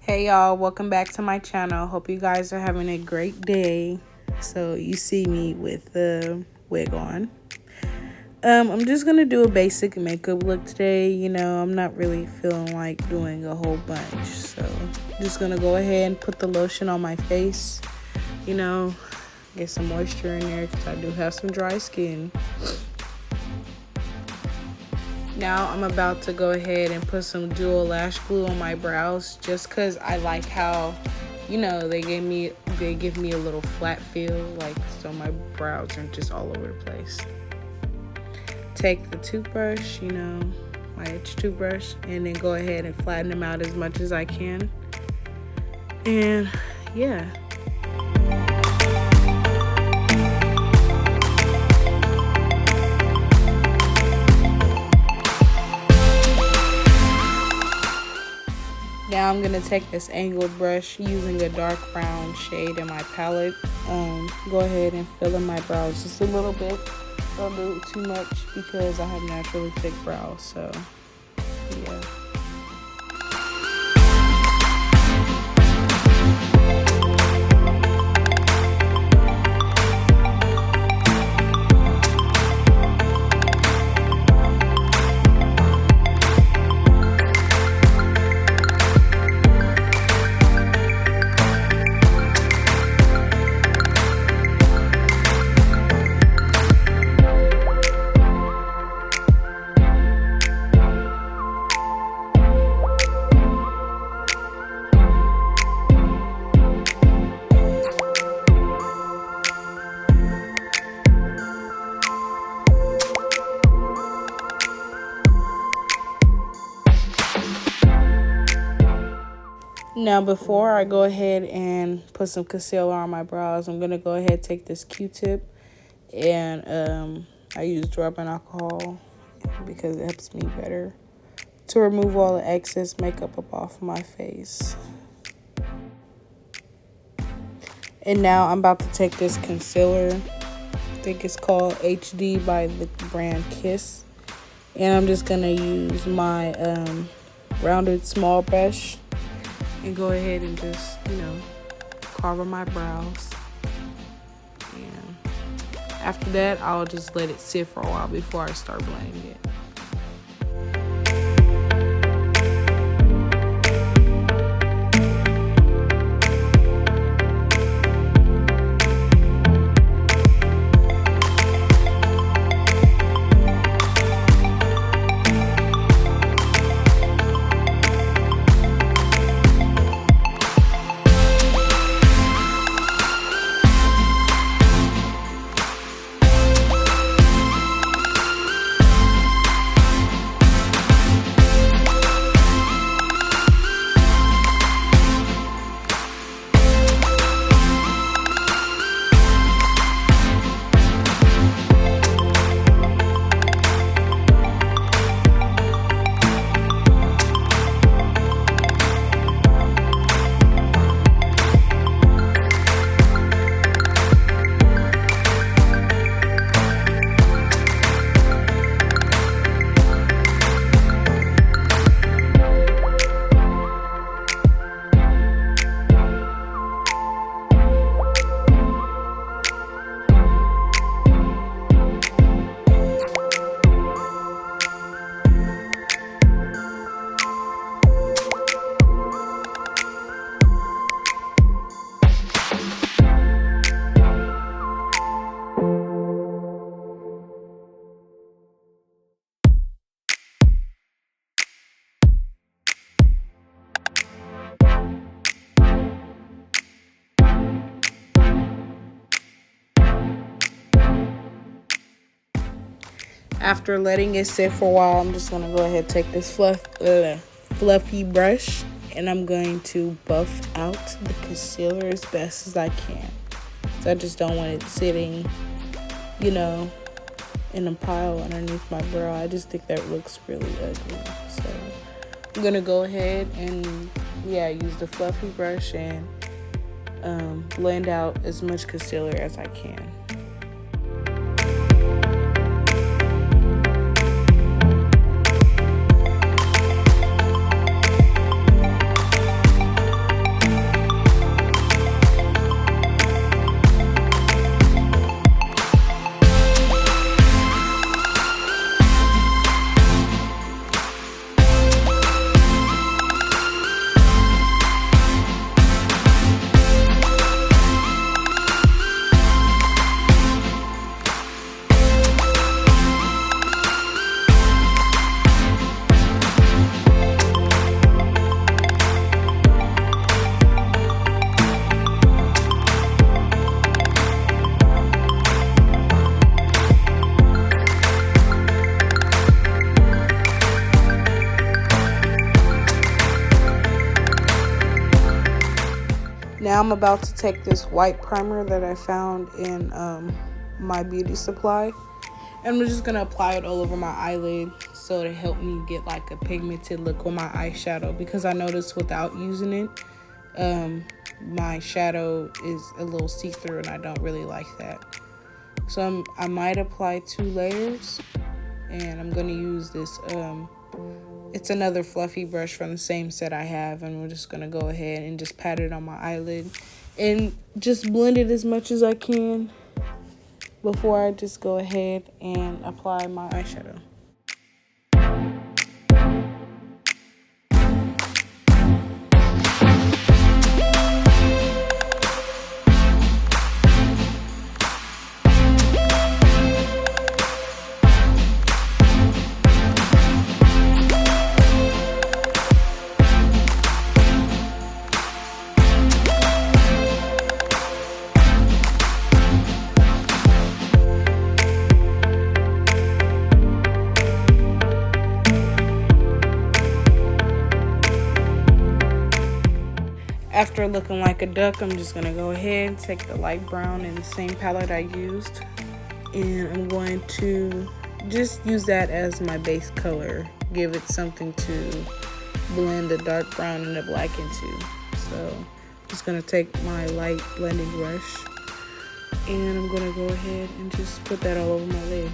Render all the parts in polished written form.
Hey y'all, welcome back to my channel. Hope you guys are having a great day. So you see me with the wig on. I'm just gonna do a basic makeup look today. I'm not really feeling like doing a whole bunch. So I'm just gonna go ahead and put the lotion on my face. Get some moisture in there because I do have some dry skin. Now I'm about to go ahead and put some dual lash glue on my brows just because I like how, they give me a little flat feel, like so my brows aren't just all over the place. Take the toothbrush, my edge toothbrush, and then go ahead and flatten them out as much as I can. And yeah. Now I'm going to take this angled brush using a dark brown shade in my palette. Go ahead and fill in my brows just a little bit. Don't do it too much because I have naturally thick brows. So, yeah. Now, before I go ahead and put some concealer on my brows, I'm going to go ahead and take this Q-tip, and I use rubbing alcohol because it helps me better to remove all the excess makeup up off my face. And now I'm about to take this concealer, I think it's called HD by the brand Kiss, and I'm just going to use my rounded small brush and go ahead and just, cover my brows. And after that, I'll just let it sit for a while before I start blending it. After letting it sit for a while, I'm just going to go ahead and take this fluffy brush, and I'm going to buff out the concealer as best as I can. So I just don't want it sitting, in a pile underneath my brow. I just think that looks really ugly. So I'm going to go ahead and, use the fluffy brush and blend out as much concealer as I can. Now I'm about to take this white primer that I found in my beauty supply, and I'm just gonna apply it all over my eyelid so to help me get like a pigmented look on my eyeshadow, because I noticed without using it, my shadow is a little see-through and I don't really like that. So I might apply 2 layers, and I'm gonna use this it's another fluffy brush from the same set I have, and we're just gonna go ahead and just pat it on my eyelid and just blend it as much as I can before I just go ahead and apply my eyeshadow. After looking like a duck, I'm just gonna go ahead and take the light brown in the same palette I used, and I'm going to just use that as my base color, give it something to blend the dark brown and the black into. So I'm just gonna take my light blending brush, and I'm gonna go ahead and just put that all over my lid.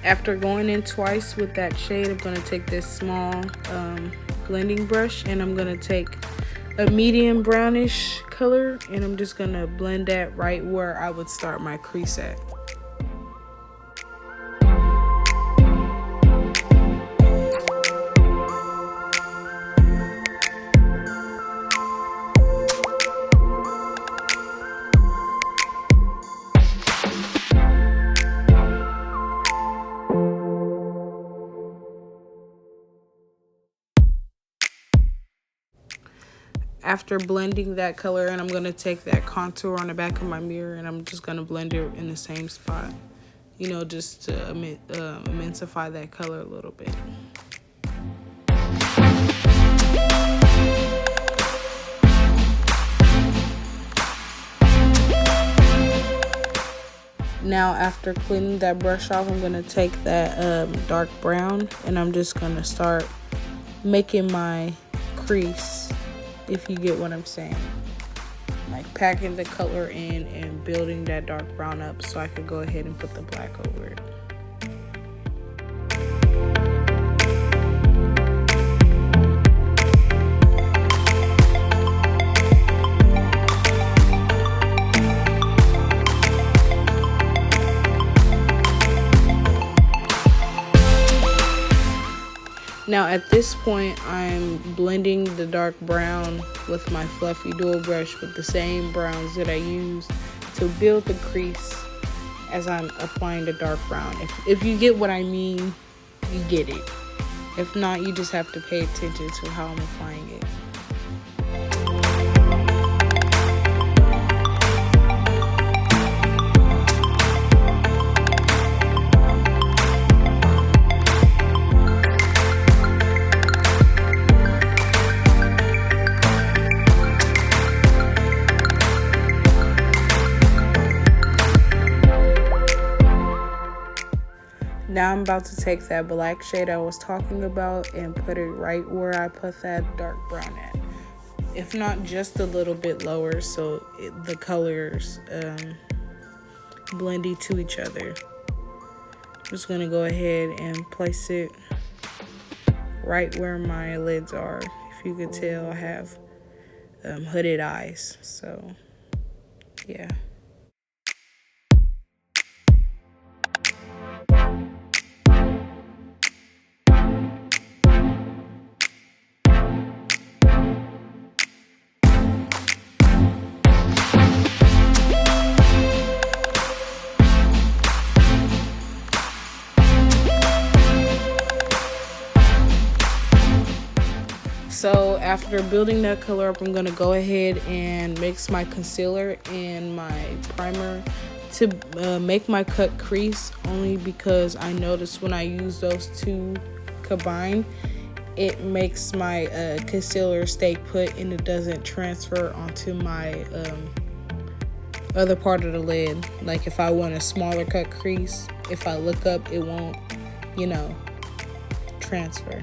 After going in twice with that shade, I'm going to take this small blending brush, and I'm going to take a medium brownish color, and I'm just going to blend that right where I would start my crease at. After blending that color, and I'm going to take that contour on the back of my mirror, and I'm just going to blend it in the same spot, you know, just to intensify that color a little bit. Now after cleaning that brush off, I'm going to take that dark brown, and I'm just going to start making my crease, if you get what I'm saying. Like packing the color in and building that dark brown up so I could go ahead and put the black over it. Now at this point, I'm blending the dark brown with my fluffy dual brush with the same browns that I used to build the crease as I'm applying the dark brown. If you get what I mean, you get it. If not, you just have to pay attention to how I'm applying it. Now I'm about to take that black shade I was talking about and put it right where I put that dark brown at. If not, just a little bit lower so the colors blend to each other. I'm just going to go ahead and place it right where my lids are. If you could tell, I have hooded eyes, so yeah. So after building that color up, I'm going to go ahead and mix my concealer and my primer to make my cut crease, only because I noticed when I use those two combined, it makes my concealer stay put and it doesn't transfer onto my other part of the lid. Like if I want a smaller cut crease, if I look up, it won't, transfer.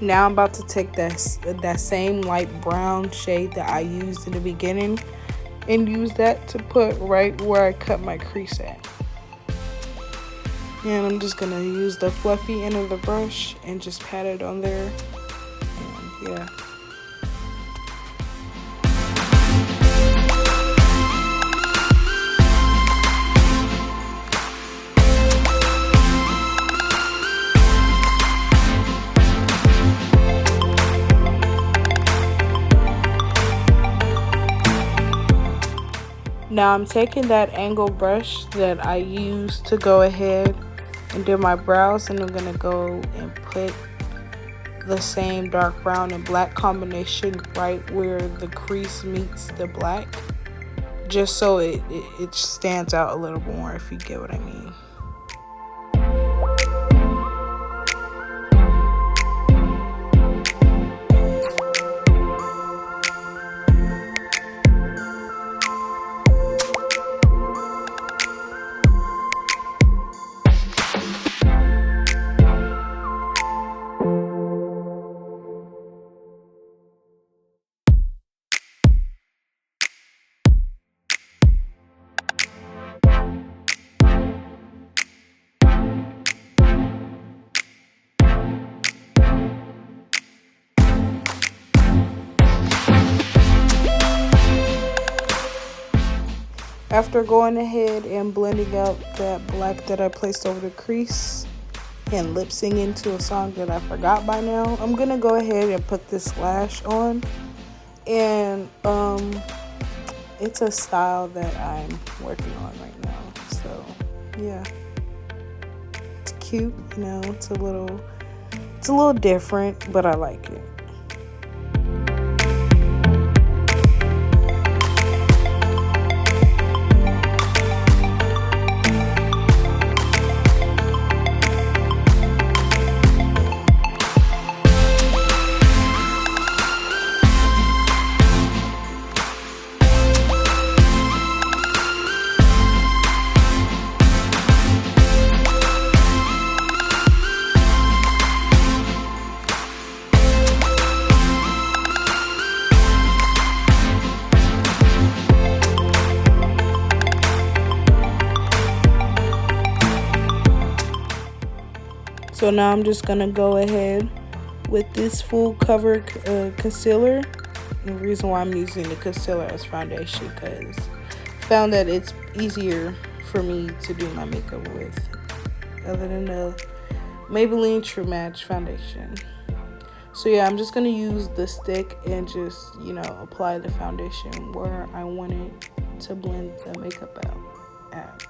Now I'm about to take that same light brown shade that I used in the beginning and use that to put right where I cut my crease at. And I'm just gonna use the fluffy end of the brush and just pat it on there. And yeah. Now I'm taking that angle brush that I used to go ahead and do my brows, and I'm going to go and put the same dark brown and black combination right where the crease meets the black, just so it stands out a little more, if you get what I mean. After going ahead and blending out that black that I placed over the crease and lip singing to a song that I forgot by now, I'm gonna go ahead and put this lash on. And it's a style that I'm working on right now, so yeah, it's cute, it's a little different, but I like it. So now I'm just gonna go ahead with this full cover concealer. And the reason why I'm using the concealer as foundation, because I found that it's easier for me to do my makeup with, other than the Maybelline True Match foundation. So yeah, I'm just gonna use the stick and just, apply the foundation where I want it to blend the makeup out at.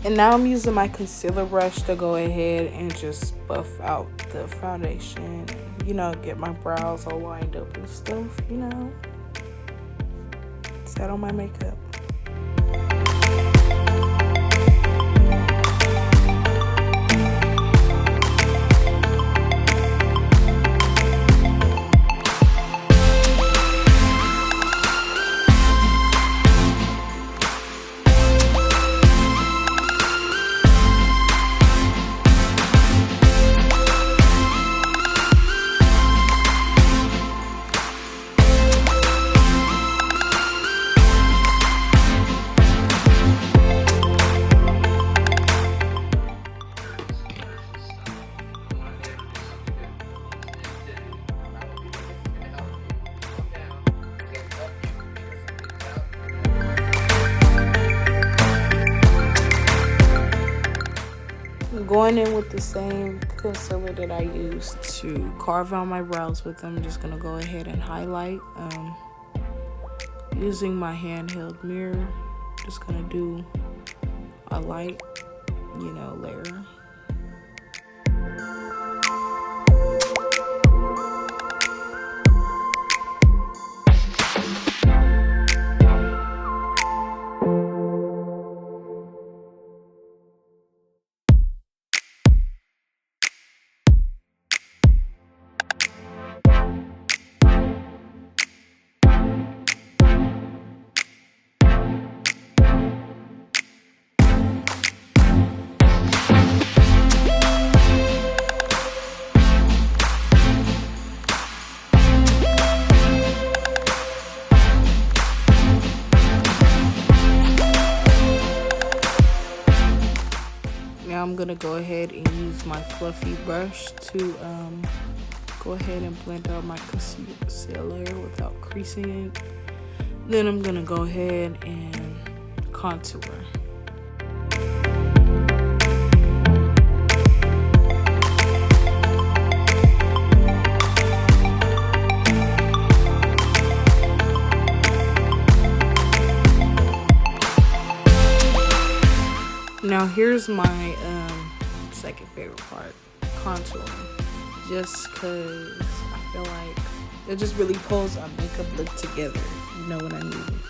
And now I'm using my concealer brush to go ahead and just buff out the foundation, get my brows all lined up and stuff, set on my makeup. Going in with the same concealer that I used to carve out my brows with, I'm just gonna go ahead and highlight using my handheld mirror. Just gonna do a light, layer. I'm gonna go ahead and use my fluffy brush to go ahead and blend out my concealer without creasing it. Then I'm gonna go ahead and contour. Now here's my second favorite part, contouring. Just because I feel like it just really pulls our makeup look together. You know what I mean?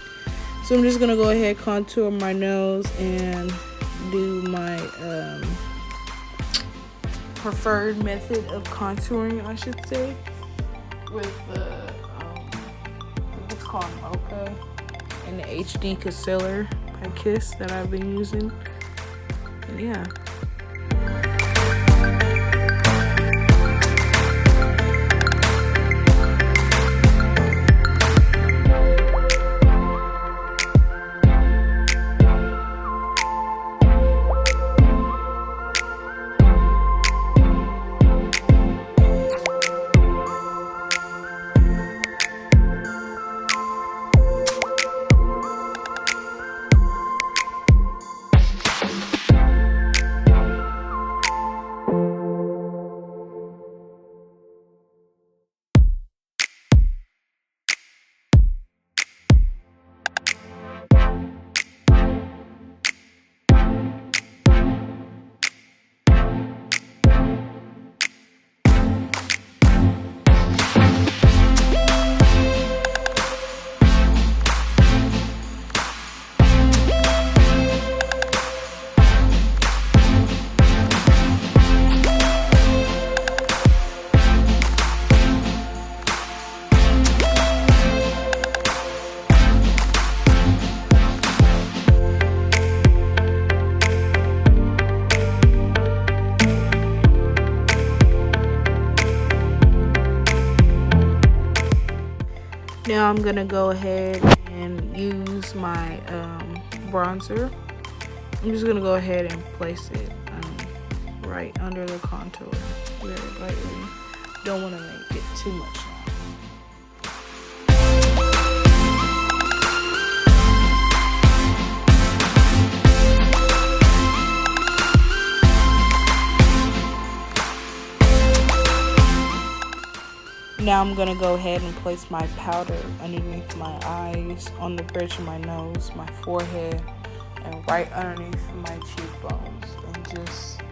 So I'm just gonna go ahead, contour my nose, and do my preferred method of contouring, I should say, with the it's called Mocha and the HD concealer by Kiss that I've been using. And yeah. Now I'm gonna go ahead and use my bronzer. I'm just gonna go ahead and place it right under the contour very lightly. Don't want to make it too much now. Now I'm going to go ahead and place my powder underneath my eyes, on the bridge of my nose, my forehead, and right underneath my cheekbones. And just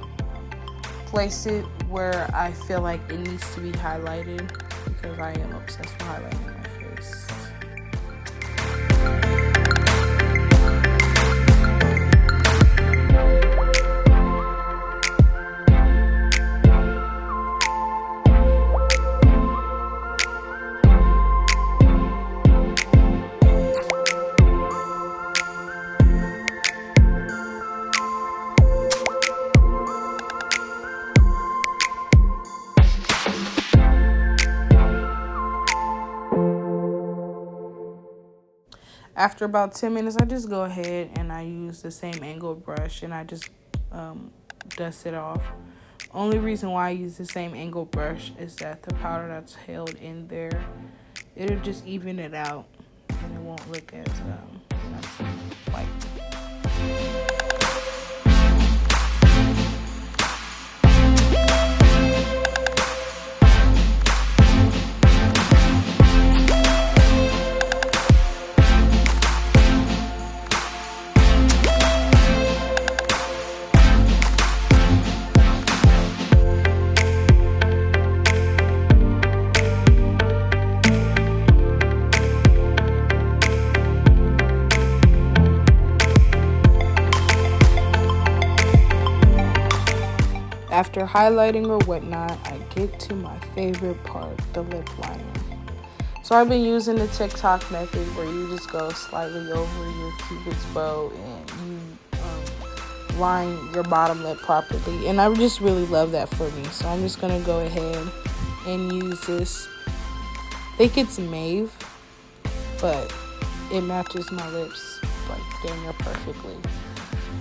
place it where I feel like it needs to be highlighted, because I am obsessed with highlighting my face. After about 10 minutes, I just go ahead and I use the same angled brush and I just dust it off. Only reason why I use the same angled brush is that the powder that's held in there, it'll just even it out and it won't look as like. After highlighting or whatnot, I get to my favorite part, the lip liner. So I've been using the TikTok method where you just go slightly over your cupid's bow and you line your bottom lip properly. And I just really love that for me. So I'm just going to go ahead and use this. I think it's Mauve, but it matches my lips like damn near perfectly.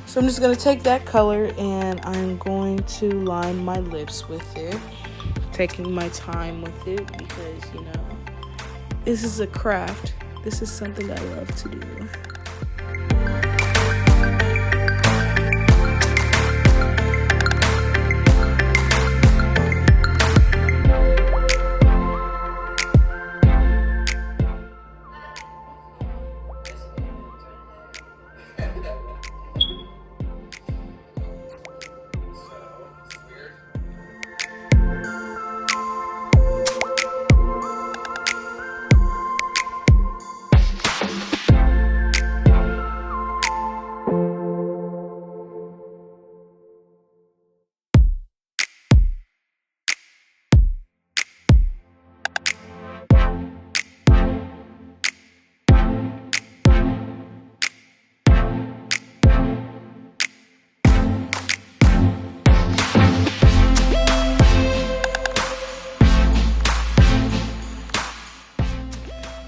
So I'm just going to take that color and I'm going to line my lips with it. Taking my time with it because, you know, this is a craft. This is something I love to do.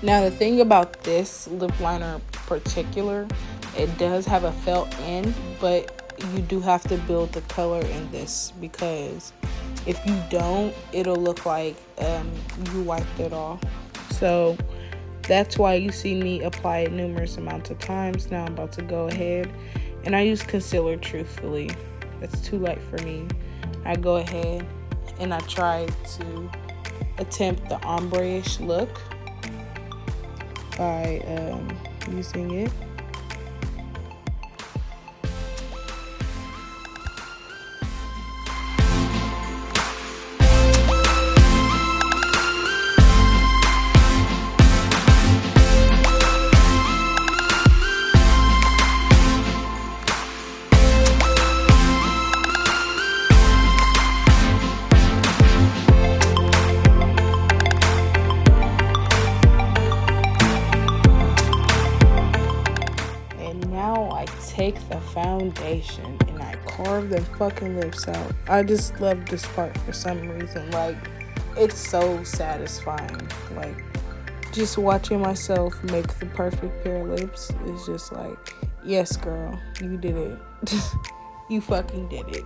Now the thing about this lip liner in particular, it does have a felt end, but you do have to build the color in this because if you don't, it'll look like you wiped it off. So that's why you see me apply it numerous amounts of times. Now I'm about to go ahead and I use concealer, truthfully. That's too light for me. I go ahead and I try to attempt the ombre-ish look by using it. Take the foundation and I carve the fucking lips out. I just love this part for some reason. Like, it's so satisfying. Like, just watching myself make the perfect pair of lips is just like, yes, girl, you did it. You fucking did it.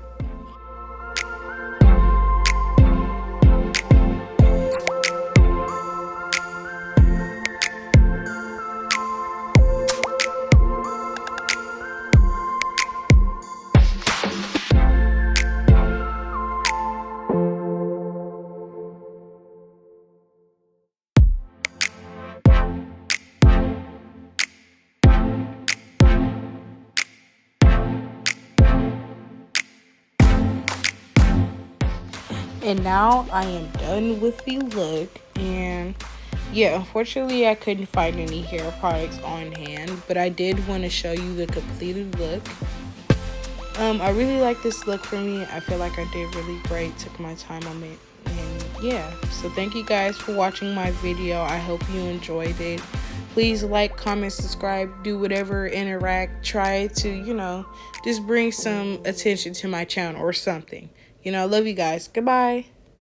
And now I am done with the look, and yeah, unfortunately I couldn't find any hair products on hand, but I did want to show you the completed look. I really like this look for me. I feel like I did really great, took my time on it, and yeah, so thank you guys for watching my video. I hope you enjoyed it. Please like, comment, subscribe, do whatever, interact, try to, just bring some attention to my channel or something. I love you guys. Goodbye.